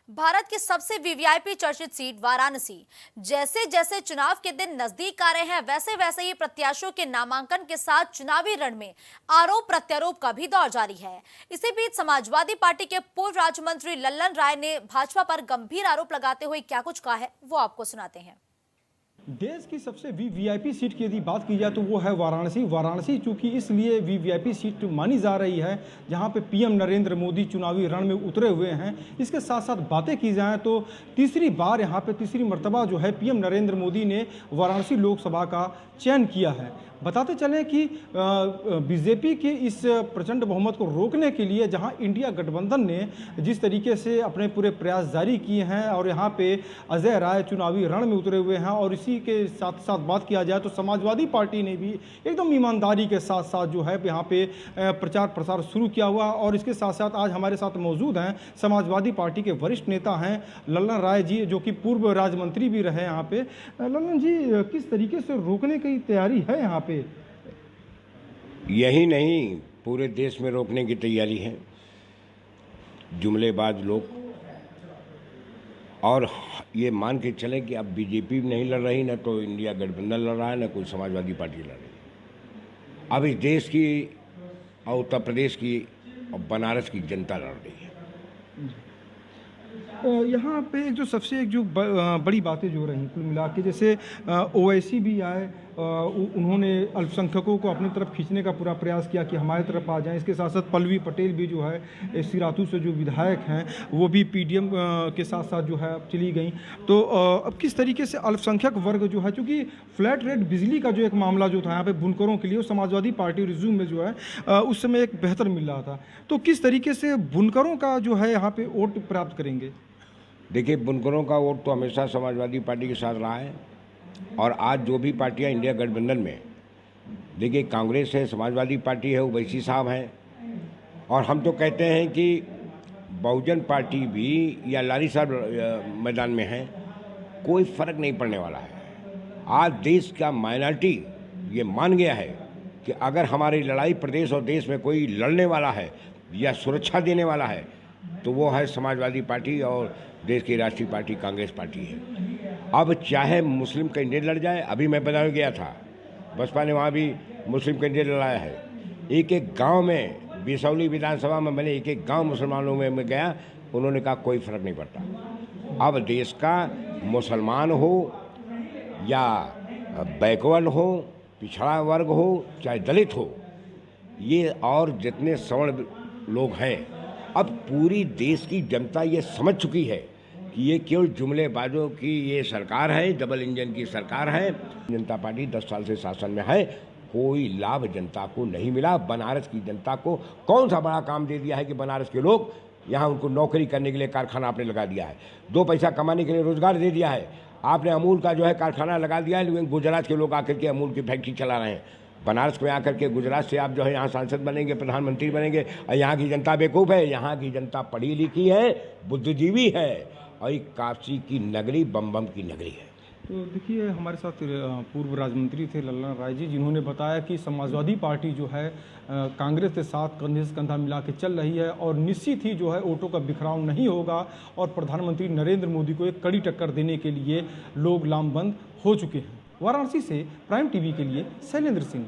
भारत की सबसे वीवीआईपी चर्चित सीट वाराणसी। जैसे जैसे चुनाव के दिन नजदीक आ रहे हैं, वैसे वैसे ही प्रत्याशियों के नामांकन के साथ चुनावी रण में आरोप प्रत्यारोप का भी दौर जारी है। इसी बीच समाजवादी पार्टी के पूर्व राज्य मंत्री लल्लन राय ने भाजपा पर गंभीर आरोप लगाते हुए क्या कुछ कहा है, वो आपको सुनाते हैं। देश की सबसे वीवीआईपी सीट की यदि बात की जाए तो वो है वाराणसी। वाराणसी चूंकि इसलिए वीवीआईपी सीट मानी जा रही है जहां पे पीएम नरेंद्र मोदी चुनावी रण में उतरे हुए हैं। इसके साथ साथ बातें की जाएं तो तीसरी बार यहां पे तीसरी मर्तबा जो है पीएम नरेंद्र मोदी ने वाराणसी लोकसभा का चयन किया है। बताते चलें कि बीजेपी के इस प्रचंड बहुमत को रोकने के लिए जहां इंडिया गठबंधन ने जिस तरीके से अपने पूरे प्रयास जारी किए हैं और यहां पे अजय राय चुनावी रण में उतरे हुए हैं, और इसी के साथ साथ बात किया जाए तो समाजवादी पार्टी ने भी एकदम ईमानदारी के साथ साथ जो है यहाँ पे प्रचार प्रसार शुरू किया हुआ। और इसके साथ साथ आज हमारे साथ मौजूद हैं समाजवादी पार्टी के वरिष्ठ नेता हैं लल्लन राय जी, जो कि पूर्व राज्य मंत्री भी रहे यहाँ पे। लल्लन जी, किस तरीके से रोकने की तैयारी है यहाँ पे? यही नहीं, पूरे देश में रोकने की तैयारी है। जुमलेबाज लोग, और ये मान के चले कि अब बीजेपी नहीं लड़ रही, ना तो इंडिया गठबंधन लड़ रहा है, ना कोई समाजवादी पार्टी लड़ रही है। अब इस देश की और उत्तर प्रदेश की और बनारस की जनता लड़ रही है। यहाँ पे जो सबसे एक जो बड़ी बातें जो रही कुल मिला के, जैसे ओवैसी भी आए, उन्होंने अल्पसंख्यकों को अपनी तरफ खींचने का पूरा प्रयास किया कि हमारी तरफ आ जाएं। इसके साथ साथ पल्लवी पटेल भी जो है सिराथू से जो विधायक हैं वो भी पीडीएम के साथ साथ जो है चली गई। तो अब किस तरीके से अल्पसंख्यक वर्ग जो है, चूँकि फ्लैट रेट बिजली का जो एक मामला जो था यहाँ पे बुनकरों के लिए, वो समाजवादी पार्टी रिज्यूम में जो है उस समय एक बेहतर मिल रहा था, तो किस तरीके से बुनकरों का जो है यहाँ पे वोट प्राप्त करेंगे? देखिए, बुनकरों का वोट तो हमेशा समाजवादी पार्टी के साथ रहा है, और आज जो भी पार्टियां इंडिया गठबंधन में, देखिए कांग्रेस है, समाजवादी पार्टी है, ओवैसी साहब हैं, और हम तो कहते हैं कि बहुजन पार्टी भी या लारी साहब मैदान में है, कोई फर्क नहीं पड़ने वाला है। आज देश का माइनॉरिटी ये मान गया है कि अगर हमारी लड़ाई प्रदेश और देश में कोई लड़ने वाला है या सुरक्षा देने वाला है तो वो है समाजवादी पार्टी, और देश की राष्ट्रीय पार्टी कांग्रेस पार्टी है। अब चाहे मुस्लिम कैंडिडेट लड़ जाए, अभी मैं बदायूं गया था, बसपा ने वहाँ भी मुस्लिम कैंडिडेट लड़ाया है। एक एक गांव में, बिसौली विधानसभा में मैंने एक एक गांव मुसलमानों में गया, उन्होंने कहा कोई फर्क नहीं पड़ता। अब देश का मुसलमान हो या बैकवर्ड हो, पिछड़ा वर्ग हो, चाहे दलित हो, ये और जितने सवर्ण लोग हैं, अब पूरी देश की जनता ये समझ चुकी है कि ये केवल जुमलेबाजों की ये सरकार है, डबल इंजन की सरकार है। जनता पार्टी 10 साल से शासन में है, कोई लाभ जनता को नहीं मिला। बनारस की जनता को कौन सा बड़ा काम दे दिया है कि बनारस के लोग यहाँ उनको नौकरी करने के लिए कारखाना आपने लगा दिया है, 2 पैसा कमाने के लिए रोजगार दे दिया है। आपने अमूल का जो है कारखाना लगा दिया है, लेकिन गुजरात के लोग आकर के अमूल की फैक्ट्री चला रहे हैं। बनारस में आकर के गुजरात से आप जो है यहाँ सांसद बनेंगे, प्रधानमंत्री बनेंगे, और यहाँ की जनता बेवकूफ़ है। यहाँ की जनता पढ़ी लिखी है, बुद्धिजीवी है, और एक काशी की नगरी बम बम की नगरी है। तो देखिए, हमारे साथ पूर्व राज्य मंत्री थे लल्लन राय जी, जिन्होंने बताया कि समाजवादी पार्टी जो है कांग्रेस के साथ कंधे से कंधा मिला के चल रही है, और निश्चित ही जो है वोटों का बिखराव नहीं होगा, और प्रधानमंत्री नरेंद्र मोदी को एक कड़ी टक्कर देने के लिए लोग लामबंद हो चुके हैं। वाराणसी से प्राइम टीवी के लिए शैलेंद्र सिंह।